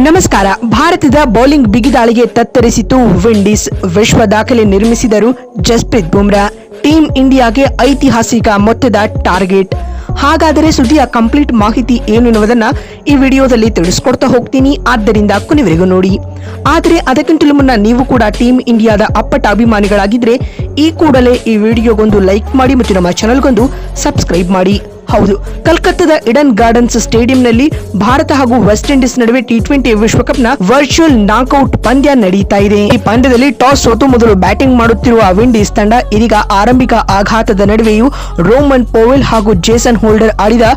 ನಮಸ್ಕಾರ. ಭಾರತದ bowling ಬಿಗಿದಾಳಿಗೆ ತತ್ತರಿಸಿತು Windies. ವಿಶ್ವ ದಾಖಲೆ ನಿರ್ಮಿಸಿದರು ಜಸ್ಪ್ರೀತ್ ಬುಮ್ರಾ. ಟೀಂ ಇಂಡಿಯಾಗೆ ಐತಿಹಾಸಿಕ ಮೊತ್ತದ ಟಾರ್ಗೆಟ್. ಹಾಗಾದರೆ ಸುದ್ದಿಯ ಕಂಪ್ಲೀಟ್ ಮಾಹಿತಿ ಏನು ಎನ್ನುವುದನ್ನ ಈ ವಿಡಿಯೋದಲ್ಲಿ ತಿಳಿಸ್ಕೊಡ್ತಾ ಹೋಗ್ತೀನಿ, ಆದ್ದರಿಂದ ಕೊನೆವರೆಗೂ ನೋಡಿ. ಆದರೆ ಅದಕ್ಕಿಂತಲೂ ಮುನ್ನ ನೀವು ಕೂಡ ಟೀಂ ಇಂಡಿಯಾದ ಅಪ್ಪಟ ಅಭಿಮಾನಿಗಳಾಗಿದ್ರೆ ಈ ಕೂಡಲೇ ಈ ವಿಡಿಯೋಗೊಂದು ಲೈಕ್ ಮಾಡಿ ಮತ್ತು ನಮ್ಮ ಚಾನೆಲ್ಗೊಂದು ಸಬ್ಸ್ಕ್ರೈಬ್ ಮಾಡಿ. ಹೌದು, ಕಲ್ಕತ್ತಾದ ಇಡನ್ ಗಾರ್ಡನ್ಸ್ ಸ್ಟೇಡಿಯಂನಲ್ಲಿ ಭಾರತ ಹಾಗೂ ವೆಸ್ಟ್ ಇಂಡೀಸ್ ನಡುವೆ ಟಿ20 ವಿಶ್ವಕಪ್ನ ವರ್ಚುವಲ್ ನಾಕ್ಔಟ್ ಪಂದ್ಯ ನಡೀತಾ ಇದೆ. ಈ ಪಂದ್ಯದಲ್ಲಿ ಟಾಸ್ ಸೋತು ಮೊದಲು ಬ್ಯಾಟಿಂಗ್ ಮಾಡುತ್ತಿರುವ ವಿಂಡೀಸ್ ತಂಡ ಇದೀಗ ಆರಂಭಿಕ ಆಘಾತದ ನಡುವೆಯೂ ರೋಮನ್ ಪೋವೆಲ್ ಹಾಗೂ ಜೇಸನ್ ಹೋಲ್ಡರ್ ಆಡಿದ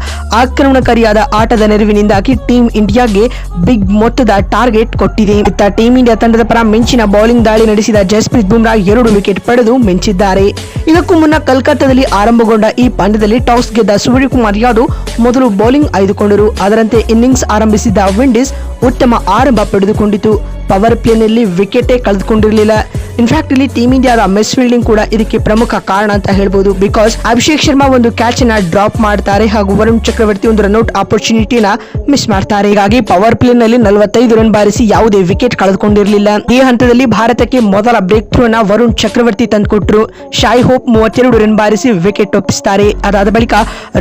ಆಕ್ರಮಣಕಾರಿಯಾದ ಆಟದ ನೆರವಿನಿಂದಾಗಿ ಟೀಂ ಇಂಡಿಯಾಗೆ ಬಿಗ್ ಮೊತ್ತದ ಟಾರ್ಗೆಟ್ ಕೊಟ್ಟಿದೆ. ಇತ್ತ ಟೀಂ ಇಂಡಿಯಾ ತಂಡದ ಪರ ಮಿಂಚಿನ ಬೌಲಿಂಗ್ ದಾಳಿ ನಡೆಸಿದ ಜಸ್ಪ್ರೀತ್ ಬುಮ್ರಾ 2 ವಿಕೆಟ್ ಪಡೆದು ಮಿಂಚಿದ್ದಾರೆ. ಇದಕ್ಕೂ ಮುನ್ನ ಕಲ್ಕತ್ತಾದಲ್ಲಿ ಆರಂಭಗೊಂಡ ಈ ಪಂದ್ಯದಲ್ಲಿ ಟಾಸ್ ಗೆದ್ದ ಸೂರ್ಯಕುಮಾರ್ ಯಾದವ್ ಮೊದಲು ಬೌಲಿಂಗ್ ಆಯ್ದುಕೊಂಡರು. ಅದರಂತೆ ಇನ್ನಿಂಗ್ಸ್ ಆರಂಭಿಸಿದ ವಿಂಡೀಸ್ ಉತ್ತಮ ಆರಂಭ ಪಡೆದುಕೊಂಡಿತು. ಪವರ್ ಪ್ಲೇನಲ್ಲಿ ವಿಕೆಟೇ ಕಳೆದುಕೊಂಡಿರಲಿಲ್ಲ. ಇನ್ಫ್ಯಾಕ್ಟ್ ಇಲ್ಲಿ ಟೀಂ ಇಂಡಿಯಾದ ಮಿಸ್ ಫೀಲ್ಡಿಂಗ್ ಕೂಡ ಇದಕ್ಕೆ ಪ್ರಮುಖ ಕಾರಣ ಅಂತ ಹೇಳ್ಬೋದು. ಬಿಕಾಸ್ ಅಭಿಷೇಕ್ ಶರ್ಮಾ ಒಂದು ಕ್ಯಾಚ್ ಅನ್ನ ಡ್ರಾಪ್ ಮಾಡ್ತಾರೆ ಹಾಗೂ ವರುಣ್ ಚಕ್ರವರ್ತಿ ಒಂದು ರನ್ಔಟ್ ಆಪರ್ಚುನಿಟಿನ ಮಿಸ್ ಮಾಡ್ತಾರೆ. ಹೀಗಾಗಿ ಪವರ್ ಪ್ಲೇನಲ್ಲಿ 45 ರನ್ ಬಾರಿಸಿ ಯಾವುದೇ ವಿಕೆಟ್ ಕಳೆದುಕೊಂಡಿರಲಿಲ್ಲ. ಈ ಹಂತದಲ್ಲಿ ಭಾರತಕ್ಕೆ ಮೊದಲ ಬ್ರೇಕ್ ಥ್ರೂ ನ ವರುಣ್ ಚಕ್ರವರ್ತಿ ತಂದುಕೊಟ್ರು. ಶಾಯ್ ಹೋಪ್ 32 ರನ್ ಬಾರಿಸಿ ವಿಕೆಟ್ ಒಪ್ಪಿಸುತ್ತಾರೆ. ಅದಾದ ಬಳಿಕ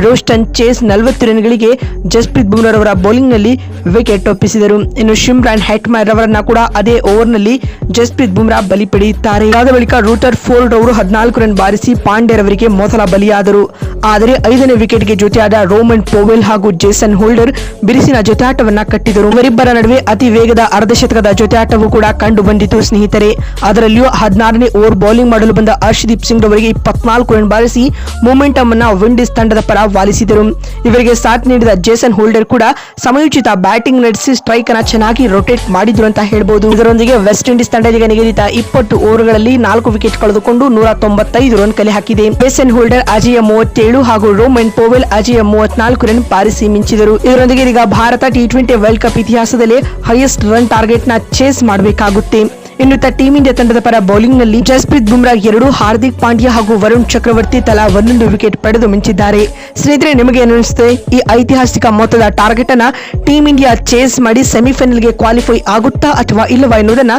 ರೋಸ್ಟನ್ ಚೇಸ್ 40 ರನ್ಗಳಿಗೆ ಜಸ್ಪ್ರೀತ್ ಬುಮ್ರಾ ಅವರ ಬೌಲಿಂಗ್ ನಲ್ಲಿ ವಿಕೆಟ್ ಒಪ್ಪಿಸಿದರು. ಇನ್ನು ಶಿಮ್ರಾನ್ ಹೆಟ್ಮೈರ್ ಅವರನ್ನ ಕೂಡ ಅದೇ ಓವರ್ ನಲ್ಲಿ ಜಸ್ಪ್ರೀತ್ ಬುಮ್ರಾ ಬಲಿ ಪಡೆಯುತ್ತಾರೆ. ಅದಾದ ಬಳಿಕ ರೂಟರ್ ಫೋರ್ಡ್ ಅವರು 14 ರನ್ ಬಾರಿಸಿ ಪಾಂಡ್ಯರವರಿಗೆ ಮೊದಲ ಬಲಿಯಾದರು. ಆದರೆ 5ನೇ ವಿಕೆಟ್ಗೆ ಜೊತೆಯಾದ ರೋಮನ್ ಪೋವೆಲ್ ಹಾಗೂ ಜೇಸನ್ ಹೋಲ್ಡರ್ ಬಿರುಸಿನ ಜೊತೆಯಾಟವನ್ನ ಕಟ್ಟಿದರು. ಇವರಿಬ್ಬರ ನಡುವೆ ಅತಿ ವೇಗದ ಅರ್ಧಶತಕದ ಜೊತೆಯಾಟವೂ ಕೂಡ ಕಂಡು ಬಂದಿತು ಸ್ನೇಹಿತರೆ. ಅದರಲ್ಲಿಯೂ 16ನೇ ಓವರ್ ಬೌಲಿಂಗ್ ಮಾಡಲು ಬಂದ ಹರ್ಷದೀಪ್ ಸಿಂಗ್ ಅವರಿಗೆ 24 ರನ್ ಬಾರಿಸಿ ಮೊಮೆಂಟಮ್ ಅನ್ನ ವಿಂಡೀಸ್ ತಂಡದ ಪರ ವಾಲಿಸಿದರು. ಇವರಿಗೆ ಸಾಥ್ ನೀಡಿದ ಜೇಸನ್ ಹೋಲ್ಡರ್ ಕೂಡ ಸಮಯೋಚಿತ ಬ್ಯಾಟಿಂಗ್ ನಡೆಸಿ ಸ್ಟ್ರೈಕ್ ಅನ್ನ ಚೆನ್ನಾಗಿ ರೊಟೇಟ್ ಮಾಡಿದ್ರು ಅಂತ ಹೇಳ್ಬಹುದು. ಇದರೊಂದಿಗೆ ವೆಸ್ಟ್ ಇಂಡೀಸ್ ತಂಡ ಈಗ ನಿಗದಿತ 20 ಓವರ್ಗಳಲ್ಲಿ 4 ವಿಕೆಟ್ ಕಳೆದುಕೊಂಡು 195 ರನ್ ಕಲೆ ಹಾಕಿದೆ. ಜೇಸನ್ ಹೋಲ್ಡರ್ ಅಜೇಯ 37 ಹಾಗೂ ರೋಮನ್ ಪೋವೆಲ್ ಅಜೇಯ 34 ರನ್ ಬಾರಿಸಿ ಮಿಂಚಿದರು. ಇದರೊಂದಿಗೆ ಈಗ ಭಾರತ ಟಿ20 ವರ್ಲ್ಡ್ ಕಪ್ ಇತಿಹಾಸದಲ್ಲಿ ಹೈಯೆಸ್ಟ್ ರನ್ ಟಾರ್ಗೆಟ್ ನ ಚೇಸ್ ಮಾಡಬೇಕಾಗುತ್ತೆ. ಇನ್ನು ಟೀಂ ಇಂಡಿಯಾ ತಂಡದ ಪರ ಬೌಲಿಂಗ್ ನಲ್ಲಿ ಜಸ್ಪ್ರೀತ್ ಬುಮ್ರಾ 2, ಹಾರ್ದಿಕ್ ಪಾಂಡ್ಯ ಹಾಗೂ ವರುಣ್ ಚಕ್ರವರ್ತಿ ತಲಾ 1 ವಿಕೆಟ್ ಪಡೆದು ಮಿಂಚಿದ್ದಾರೆ. ಸ್ನೇಹಿತರೆ, ನಿಮಗೆ ಏನಿಸುತ್ತೆ? ಈ ಐತಿಹಾಸಿಕ ಮೊತ್ತದ ಟಾರ್ಗೆಟ್ ಅನ್ನ ಟೀಂ ಇಂಡಿಯಾ ಚೇಸ್ ಮಾಡಿ ಸೆಮಿಫೈನಲ್ಗೆ ಕ್ವಾಲಿಫೈ ಆಗುತ್ತಾ ಅಥವಾ ಇಲ್ಲವಾ ಎನ್ನುವುದನ್ನ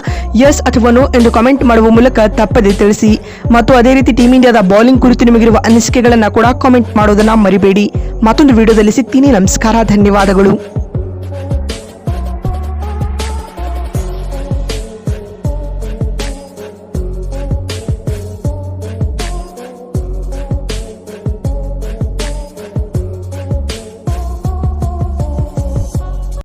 ಎಸ್ ಅಥವಾ ನೋ ಎಂದು ಕಮೆಂಟ್ ಮಾಡುವ ಮೂಲಕ ತಪ್ಪದೆ ತಿಳಿಸಿ. ಮತ್ತು ಅದೇ ರೀತಿ ಟೀಂ ಇಂಡಿಯಾದ ಬೌಲಿಂಗ್ ಕುರಿತು ನಿಮಗಿರುವ ಅನಿಸಿಕೆಗಳನ್ನ ಕೂಡ ಕಾಮೆಂಟ್ ಮಾಡೋದನ್ನ ಮರಿಬೇಡಿ. ಮತ್ತೊಂದು ವಿಡಿಯೋದಲ್ಲಿ ಸಿಗ್ತೀನಿ. ನಮಸ್ಕಾರ, ಧನ್ಯವಾದಗಳು.